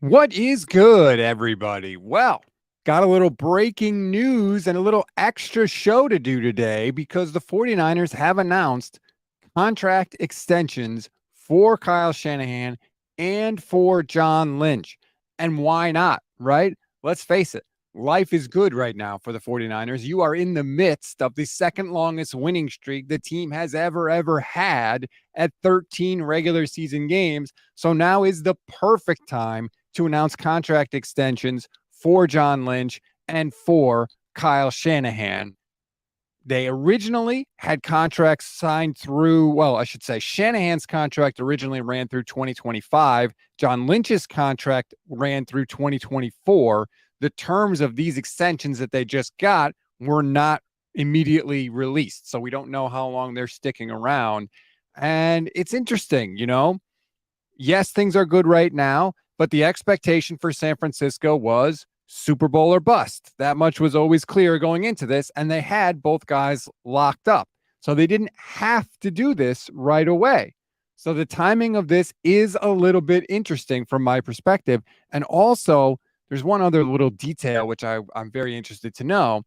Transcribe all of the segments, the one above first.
What is good, everybody? Well, got a little breaking news and a little extra show to do today because the 49ers have announced contract extensions for Kyle Shanahan and for John Lynch. And why not, right? Let's face it. Life is good right now for the 49ers. You are in the midst of the second longest winning streak the team has ever had at 13 regular season games. So now is the perfect time to announce contract extensions for John Lynch and for Kyle Shanahan. They originally had contracts signed through, well, I should say Shanahan's contract originally ran through 2025. John Lynch's contract ran through 2024. The terms of these extensions that they just got were not immediately released. So we don't know how long they're sticking around. And it's interesting, yes, things are good right now, but the expectation for San Francisco was Super Bowl or bust. That much was always clear going into this, and they had both guys locked up. So they didn't have to do this right away. So the timing of this is a little bit interesting from my perspective. And also, there's one other little detail which I'm very interested to know.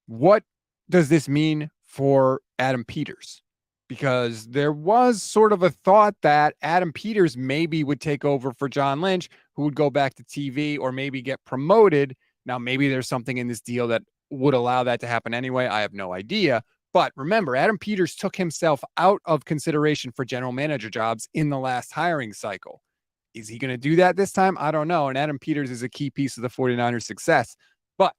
What does this mean for Adam Peters? Because there was sort of a thought that Adam Peters maybe would take over for John Lynch, who would go back to TV or maybe get promoted. Now, maybe there's something in this deal that would allow that to happen anyway. I have no idea. But remember, Adam Peters took himself out of consideration for general manager jobs in the last hiring cycle. Is he going to do that this time? I don't know. And Adam Peters is a key piece of the 49ers' success. But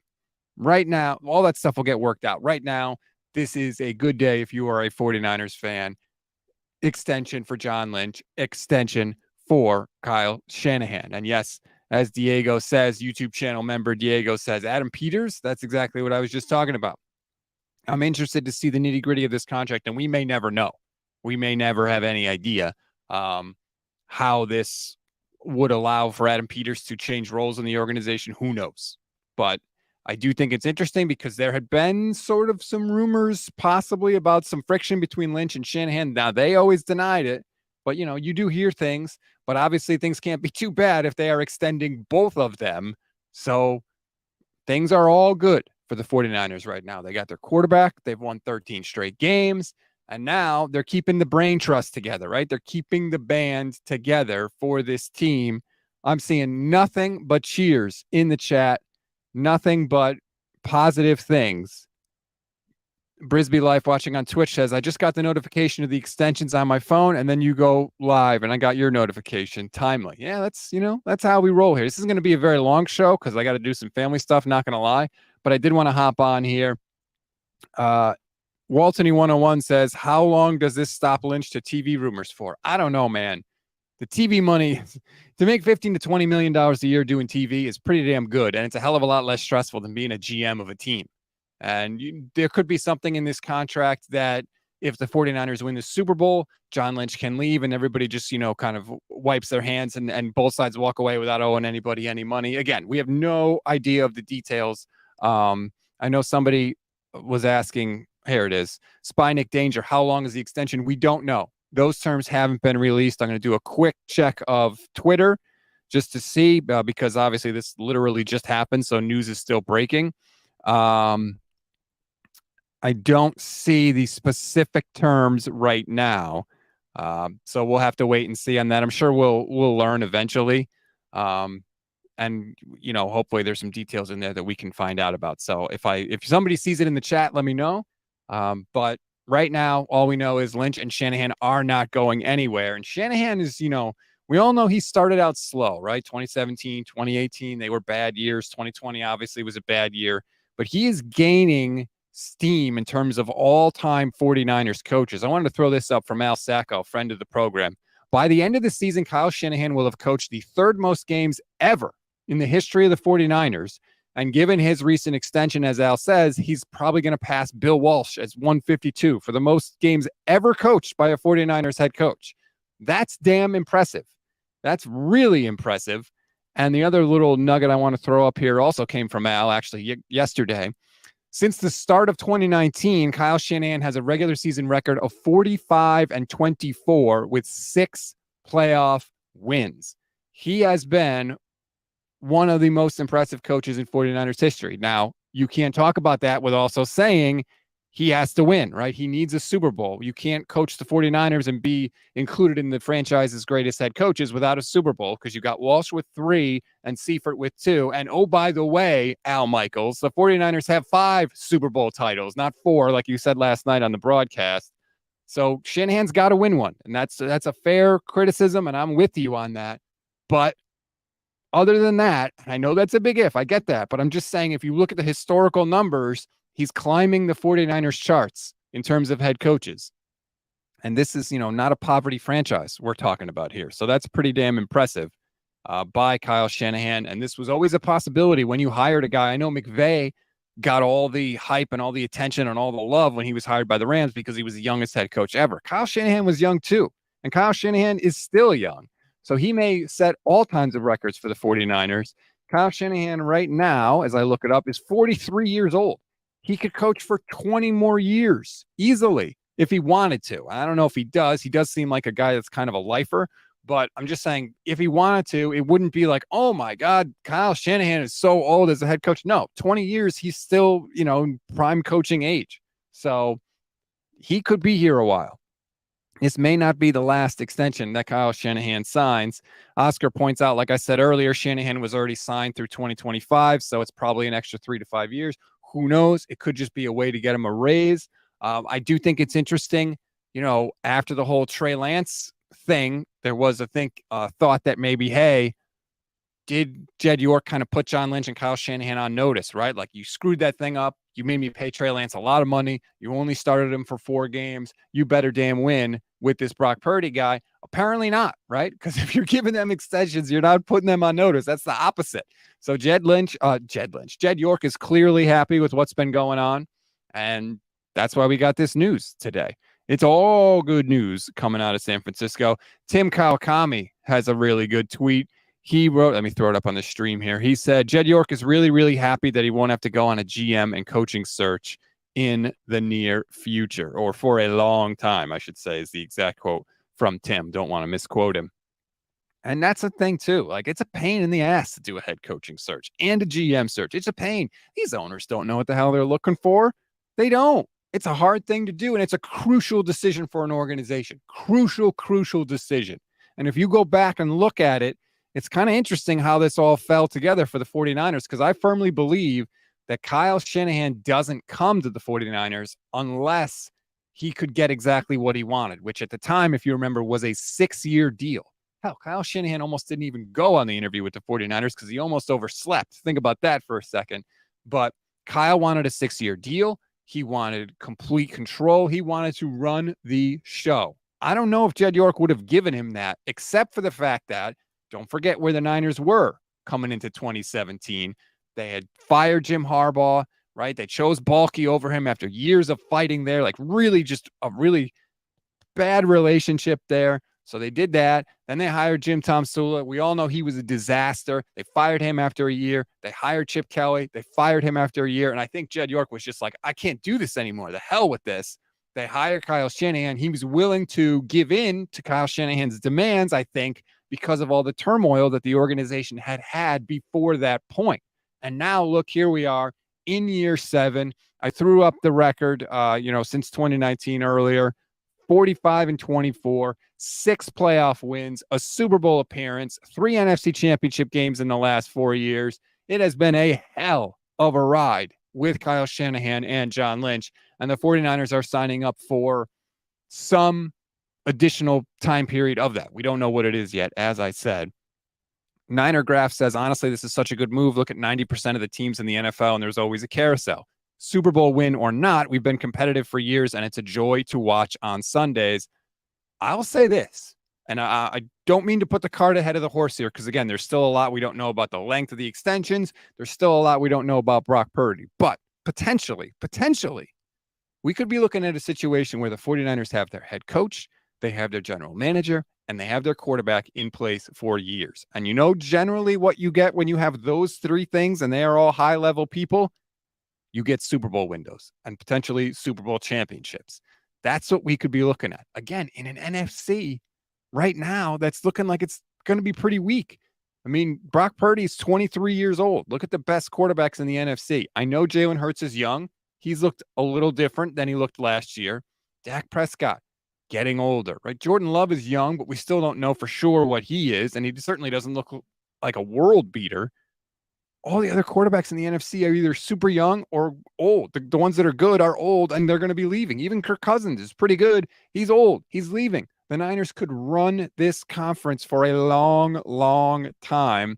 right now, all that stuff will get worked out. Right now, this is a good day if you are a 49ers fan. Extension for John Lynch, extension for Kyle Shanahan. And yes, as Diego says, YouTube channel member Diego says, Adam Peters, that's exactly what I was just talking about. I'm interested to see the nitty gritty of this contract, and we may never know. We may never have any idea how this would allow for Adam Peters to change roles in the organization. Who knows? But I do think it's interesting because there had been sort of some rumors possibly about some friction between Lynch and Shanahan. Now, they always denied it, but, you do hear things, but obviously things can't be too bad if they are extending both of them. So things are all good for the 49ers right now. They got their quarterback. They've won 13 straight games. And now they're keeping the brain trust together, right? They're keeping the band together for this team. I'm seeing nothing but cheers in the chat. Nothing but positive things. Brisbee Life watching on Twitch says, I just got the notification of the extensions on my phone, and then you go live, and I got your notification. Timely. Yeah, that's how we roll here. This isn't going to be a very long show because I got to do some family stuff, not going to lie. But I did want to hop on here. Waltony101 says, how long does this stop Lynch to TV rumors for? I don't know, man. The TV money to make $15 to $20 million a year doing TV is pretty damn good. And it's a hell of a lot less stressful than being a GM of a team. And there could be something in this contract that if the 49ers win the Super Bowl, John Lynch can leave and everybody just, kind of wipes their hands and both sides walk away without owing anybody any money. Again, we have no idea of the details. I know somebody was asking, here it is, Spy Danger, how long is the extension? We don't know. Those terms haven't been released. I'm going to do a quick check of Twitter just to see, because obviously this literally just happened, so news is still breaking. I don't see the specific terms right now, so we'll have to wait and see on that. I'm sure we'll learn eventually, and hopefully there's some details in there that we can find out about. So if somebody sees it in the chat, let me know. But right now, all we know is Lynch and Shanahan are not going anywhere. And Shanahan is, we all know he started out slow, right? 2017, 2018, they were bad years. 2020 obviously was a bad year. But he is gaining steam in terms of all-time 49ers coaches. I wanted to throw this up from Al Sacco, friend of the program. By the end of the season, Kyle Shanahan will have coached the third most games ever in the history of the 49ers. And given his recent extension, as Al says, he's probably going to pass Bill Walsh as 152 for the most games ever coached by a 49ers head coach. That's damn impressive. That's really impressive. And the other little nugget I want to throw up here also came from Al, actually, yesterday. Since the start of 2019, Kyle Shanahan has a regular season record of 45-24 with 6 playoff wins. He has been one of the most impressive coaches in 49ers history. Now, you can't talk about that with also saying he has to win, right? He needs a Super Bowl. You can't coach the 49ers and be included in the franchise's greatest head coaches without a Super Bowl, because you got Walsh with 3 and Seifert with 2. And oh, by the way, Al Michaels, the 49ers have 5 Super Bowl titles, not 4, like you said last night on the broadcast. So Shanahan's got to win one. And that's a fair criticism, and I'm with you on that. But other than that, I know that's a big if. I get that. But I'm just saying, if you look at the historical numbers, he's climbing the 49ers charts in terms of head coaches. And this is, not a poverty franchise we're talking about here. So that's pretty damn impressive by Kyle Shanahan. And this was always a possibility when you hired a guy. I know McVay got all the hype and all the attention and all the love when he was hired by the Rams because he was the youngest head coach ever. Kyle Shanahan was young too. And Kyle Shanahan is still young. So he may set all kinds of records for the 49ers. Kyle Shanahan right now, as I look it up, is 43 years old. He could coach for 20 more years easily if he wanted to. I don't know if he does. He does seem like a guy that's kind of a lifer, but I'm just saying, if he wanted to, it wouldn't be like, oh my God, Kyle Shanahan is so old as a head coach. No, 20 years, he's still, prime coaching age. So he could be here a while. This may not be the last extension that Kyle Shanahan signs. Oscar points out, like I said earlier, Shanahan was already signed through 2025, so it's probably an extra 3 to 5 years. Who knows? It could just be a way to get him a raise. I do think it's interesting, after the whole Trey Lance thing, there was, thought that maybe, hey, did Jed York kind of put John Lynch and Kyle Shanahan on notice, right? Like, you screwed that thing up. You made me pay Trey Lance a lot of money. You only started him for 4 games. You better damn win with this Brock Purdy guy. Apparently not, right? Because if you're giving them extensions, you're not putting them on notice. That's the opposite. So Jed York is clearly happy with what's been going on. And that's why we got this news today. It's all good news coming out of San Francisco. Tim Kawakami has a really good tweet. He wrote, let me throw it up on the stream here. He said, Jed York is really, really happy that he won't have to go on a GM and coaching search in the near future, or for a long time, I should say, is the exact quote from Tim. Don't want to misquote him. And that's a thing too. Like, it's a pain in the ass to do a head coaching search and a GM search. It's a pain. These owners don't know what the hell they're looking for. They don't. It's a hard thing to do, and it's a crucial decision for an organization. Crucial decision. And if you go back and look at it, it's kind of interesting how this all fell together for the 49ers, because I firmly believe that Kyle Shanahan doesn't come to the 49ers unless he could get exactly what he wanted, which at the time, if you remember, was a 6-year deal. Hell, Kyle Shanahan almost didn't even go on the interview with the 49ers because he almost overslept. Think about that for a second. But Kyle wanted a 6-year deal. He wanted complete control. He wanted to run the show. I don't know if Jed York would have given him that, except for the fact that, don't forget where the Niners were coming into 2017. They had fired Jim Harbaugh, right? They chose Balky over him after years of fighting there, like really just a really bad relationship there. So they did that. Then they hired Jim Tomsula. We all know he was a disaster. They fired him after a year. They hired Chip Kelly. They fired him after a year. And I think Jed York was just like, I can't do this anymore. The hell with this. They hired Kyle Shanahan. He was willing to give in to Kyle Shanahan's demands, I think, because of all the turmoil that the organization had had before that point. And now, look, here we are in year 7. I threw up the record, since 2019 earlier, 45-24, 6 playoff wins, a Super Bowl appearance, 3 NFC championship games in the last 4 years. It has been a hell of a ride with Kyle Shanahan and John Lynch. And the 49ers are signing up for some additional time period of that. We don't know what it is yet, as I said. Niner Graph says, honestly, this is such a good move. Look at 90% of the teams in the NFL, and there's always a carousel. Super Bowl win or not, we've been competitive for years, and it's a joy to watch on Sundays. I'll say this, and I don't mean to put the cart ahead of the horse here, because, again, there's still a lot we don't know about the length of the extensions. There's still a lot we don't know about Brock Purdy. But potentially, we could be looking at a situation where the 49ers have their head coach, they have their general manager, and they have their quarterback in place for years. And you know generally what you get when you have those 3 things, and they are all high-level people? You get Super Bowl windows and potentially Super Bowl championships. That's what we could be looking at. Again, in an NFC right now that's looking like it's going to be pretty weak. I mean, Brock Purdy is 23 years old. Look at the best quarterbacks in the NFC. I know Jalen Hurts is young. He's looked a little different than he looked last year. Dak Prescott getting older, right? Jordan Love is young, but we still don't know for sure what he is. And he certainly doesn't look like a world beater. All the other quarterbacks in the NFC are either super young or old. The ones that are good are old and they're going to be leaving. Even Kirk Cousins is pretty good. He's old. He's leaving. The Niners could run this conference for a long, long time.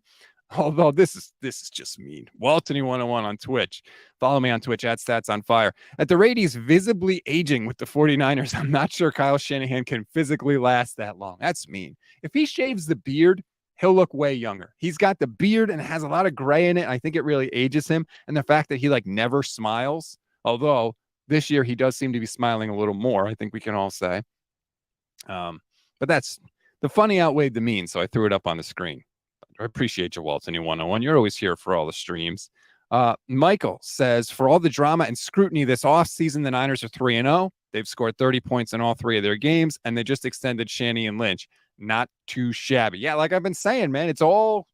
Although this is just mean. Waltony101 on Twitch. Follow me on Twitch at Stats on Fire. At the rate he's visibly aging with the 49ers, I'm not sure Kyle Shanahan can physically last that long. That's mean. If he shaves the beard, he'll look way younger. He's got the beard and has a lot of gray in it. I think it really ages him. And the fact that he like never smiles, although this year he does seem to be smiling a little more, I think we can all say. But that's the funny outweighed the mean, so I threw it up on the screen. I appreciate you, Waltony 101. You're always here for all the streams. Michael says, for all the drama and scrutiny this offseason, the Niners are 3-0. They've scored 30 points in all 3 of their games, and they just extended Shanny and Lynch. Not too shabby. Yeah, like I've been saying, man, it's all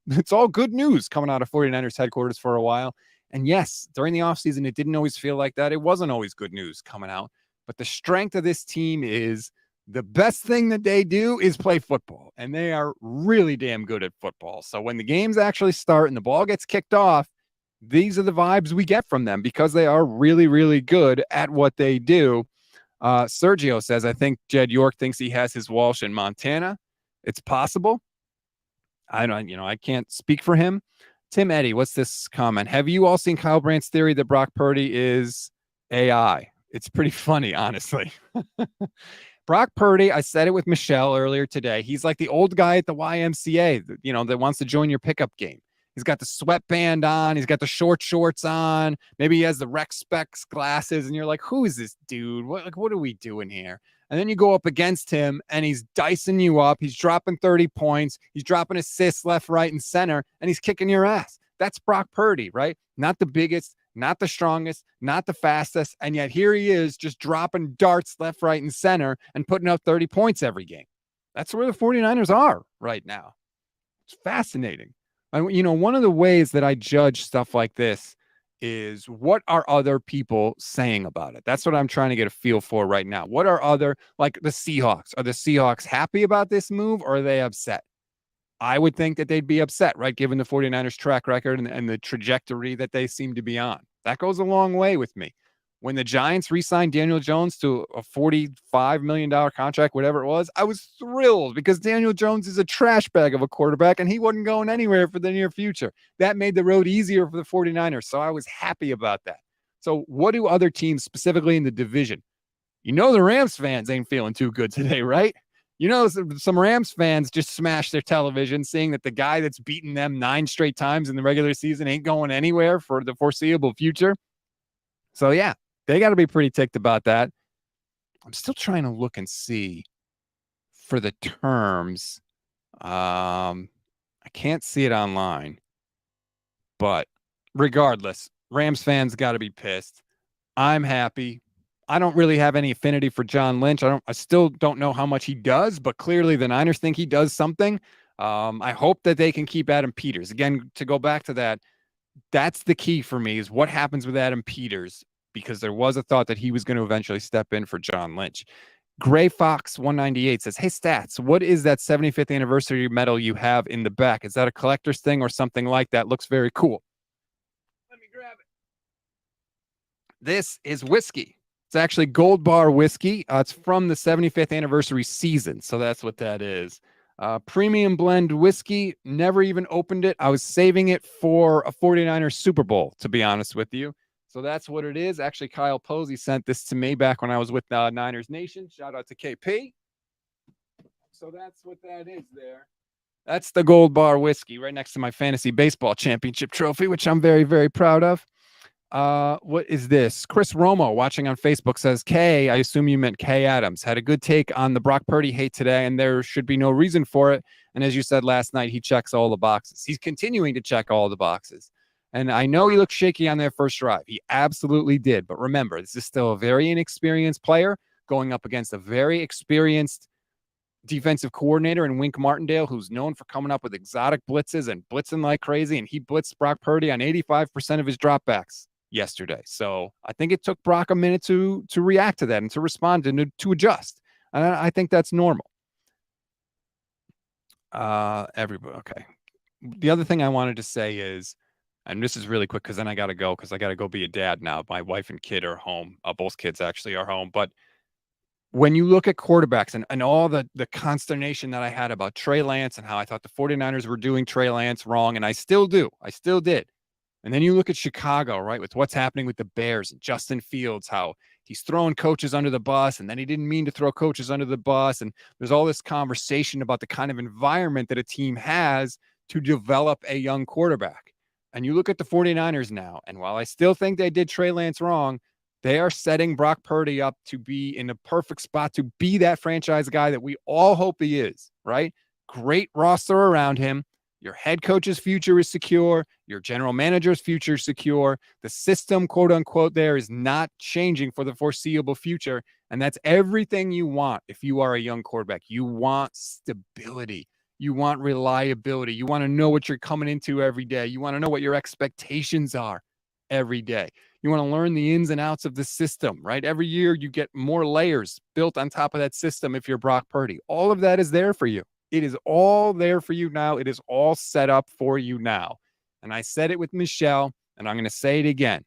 good news coming out of 49ers headquarters for a while. And yes, during the offseason, it didn't always feel like that. It wasn't always good news coming out. But the strength of this team is the best thing that they do is play football. And they are really damn good at football. So when the games actually start and the ball gets kicked off, these are the vibes we get from them because they are really, really good at what they do. Sergio says, I think Jed York thinks he has his Walsh in Montana. It's possible. I can't speak for him. Tim Eddy, what's this comment? Have you all seen Kyle Brandt's theory that Brock Purdy is AI? It's pretty funny, honestly. Brock Purdy, I said it with Michelle earlier today. He's like the old guy at the YMCA, that wants to join your pickup game. He's got the sweatband on. He's got the short shorts on. Maybe he has the Rec Specs glasses. And you're like, who is this dude? What are we doing here? And then you go up against him and he's dicing you up. He's dropping 30 points. He's dropping assists left, right, and center. And he's kicking your ass. That's Brock Purdy, right? Not the biggest, not the strongest, not the fastest. And yet here he is just dropping darts left, right, and center and putting up 30 points every game. That's where the 49ers are right now. It's fascinating. And, one of the ways that I judge stuff like this is what are other people saying about it? That's what I'm trying to get a feel for right now. What are like the Seahawks? Are the Seahawks happy about this move or are they upset? I would think that they'd be upset, right? Given the 49ers track record and the trajectory that they seem to be on. That goes a long way with me. When the Giants re-signed Daniel Jones to a $45 million contract, whatever it was, I was thrilled because Daniel Jones is a trash bag of a quarterback and he wasn't going anywhere for the near future. That made the road easier for the 49ers. So I was happy about that. So what do other teams, specifically in the division? The Rams fans ain't feeling too good today, right? Some Rams fans just smashed their television, seeing that the guy that's beaten them 9 straight times in the regular season ain't going anywhere for the foreseeable future. So, yeah, they got to be pretty ticked about that. I'm still trying to look and see for the terms. I can't see it online. But regardless, Rams fans got to be pissed. I'm happy. I don't really have any affinity for John Lynch. I still don't know how much he does, but clearly the Niners think he does something. I hope that they can keep Adam Peters. Again, to go back to that, that's the key for me is what happens with Adam Peters, because there was a thought that he was going to eventually step in for John Lynch. Gray Fox 198 says, hey, Stats, what is that 75th anniversary medal you have in the back? Is that a collector's thing or something like that? Looks very cool. Let me grab it. This is whiskey. It's actually Gold Bar whiskey. It's from the 75th anniversary season. So that's what that is. Premium blend whiskey. Never even opened it. I was saving it for a 49ers Super Bowl, to be honest with you. So that's what it is. Actually, Kyle Posey sent this to me back when I was with Niners Nation. Shout out to KP. So that's what that is there. That's the Gold Bar whiskey right next to my fantasy baseball championship trophy, which I'm very, very proud of. What is this? Chris Romo watching on Facebook says, Kay, I assume you meant Kay Adams, had a good take on the Brock Purdy hate today, and there should be no reason for it. And as you said last night, he checks all the boxes. He's continuing to check all the boxes. And I know he looked shaky on their first drive. He absolutely did. But remember, this is still a very inexperienced player going up against a very experienced defensive coordinator in Wink Martindale, who's known for coming up with exotic blitzes and blitzing like crazy. And he blitzed Brock Purdy on 85% of his dropbacks yesterday. So I think it took Brock a minute to react to that and to respond and to adjust. And I think that's normal. Everybody. Okay. The other thing I wanted to say is, and this is really quick because then I got to go because I got to go be a dad now. My wife and kid are home. Both kids actually are home. But when you look at quarterbacks and all the consternation that I had about Trey Lance and how I thought the 49ers were doing Trey Lance wrong, and I still do. I still did. And then you look at Chicago, right, with what's happening with the Bears and Justin Fields, how he's throwing coaches under the bus, and then he didn't mean to throw coaches under the bus. And there's all this conversation about the kind of environment that a team has to develop a young quarterback. And you look at the 49ers now, and while I still think they did Trey Lance wrong, they are setting Brock Purdy up to be in a perfect spot to be that franchise guy that we all hope he is, right? Great roster around him. Your head coach's future is secure. Your general manager's future is secure. The system, quote unquote, there is not changing for the foreseeable future. And that's everything you want if you are a young quarterback. You want stability. You want reliability. You want to know what you're coming into every day. You want to know what your expectations are every day. You want to learn the ins and outs of the system, right? Every year you get more layers built on top of that system if you're Brock Purdy. All of that is there for you. It is all there for you now. It is all set up for you now. And I said it with Michelle, and I'm going to say it again.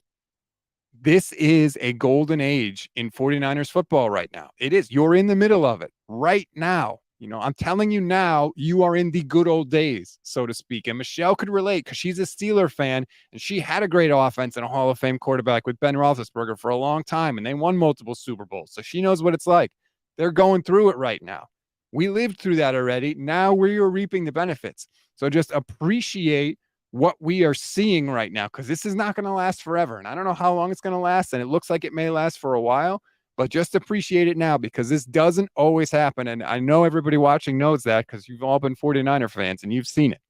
This is a golden age in 49ers football right now. It is. You're in the middle of it right now. You know, I'm telling you now, you are in the good old days, so to speak. And Michelle could relate because she's a Steeler fan, and she had a great offense and a Hall of Fame quarterback with Ben Roethlisberger for a long time, and they won multiple Super Bowls. So she knows what it's like. They're going through it right now. We lived through that already. Now we are reaping the benefits. So just appreciate what we are seeing right now, because this is not going to last forever. And I don't know how long it's going to last, and it looks like it may last for a while. But just appreciate it now, because this doesn't always happen. And I know everybody watching knows that because you've all been 49er fans and you've seen it.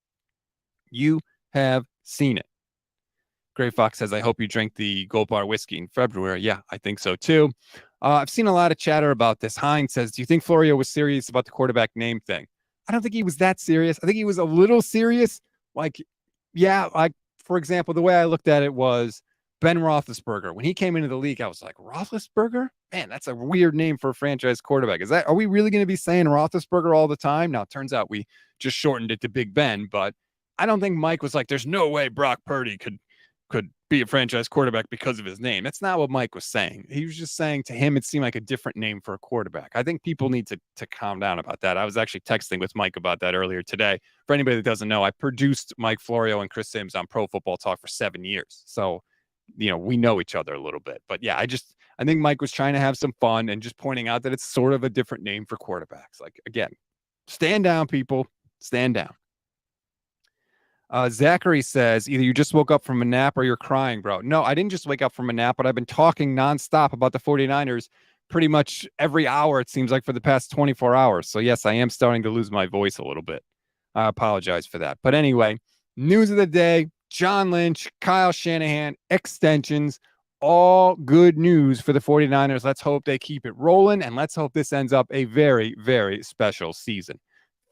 You have seen it. Gray Fox says, I hope you drink the Gold Bar whiskey in February. Yeah, I think so too. I've seen a lot of chatter about this. Hines says, do you think Florio was serious about the quarterback name thing? I don't think he was that serious. I think he was a little serious. Like, yeah, like, for example, the way I looked at it was Ben Roethlisberger. When he came into the league, I was like, Roethlisberger? Man, that's a weird name for a franchise quarterback. Are we really going to be saying Roethlisberger all the time? Now, it turns out we just shortened it to Big Ben, but I don't think Mike was like, there's no way Brock Purdy could be a franchise quarterback because of his name. That's not what Mike was saying. He was just saying to him, it seemed like a different name for a quarterback. I think people need to calm down about that. I was actually texting with Mike about that earlier today. For anybody that doesn't know, I produced Mike Florio and Chris Sims on Pro Football Talk for 7 years. So, you know, we know each other a little bit. But yeah, I think Mike was trying to have some fun and just pointing out that it's sort of a different name for quarterbacks. Like, again, stand down, people. Stand down. Zachary says, either you just woke up from a nap or you're crying, bro. No, I didn't just wake up from a nap, but I've been talking nonstop about the 49ers pretty much every hour, it seems like, for the past 24 hours. So, yes, I am starting to lose my voice a little bit. I apologize for that. But anyway, news of the day, John Lynch, Kyle Shanahan, extensions, all good news for the 49ers. Let's hope they keep it rolling, and let's hope this ends up a very, very special season.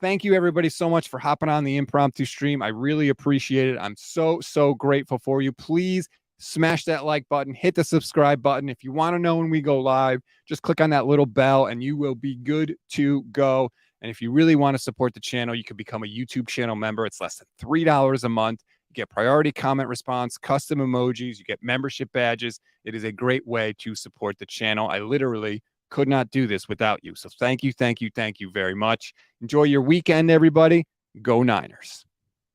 Thank you, everybody, so much for hopping on the impromptu stream. I really appreciate it. I'm so, so grateful for you. Please smash that like button, hit the subscribe button. If you want to know when we go live, just click on that little bell and you will be good to go. And if you really want to support the channel, you can become a YouTube channel member. It's less than $3 a month. You get priority comment response, custom emojis, you get membership badges. It is a great way to support the channel. I literally could not do this without you. So thank you, thank you, thank you very much. Enjoy your weekend, everybody. Go Niners.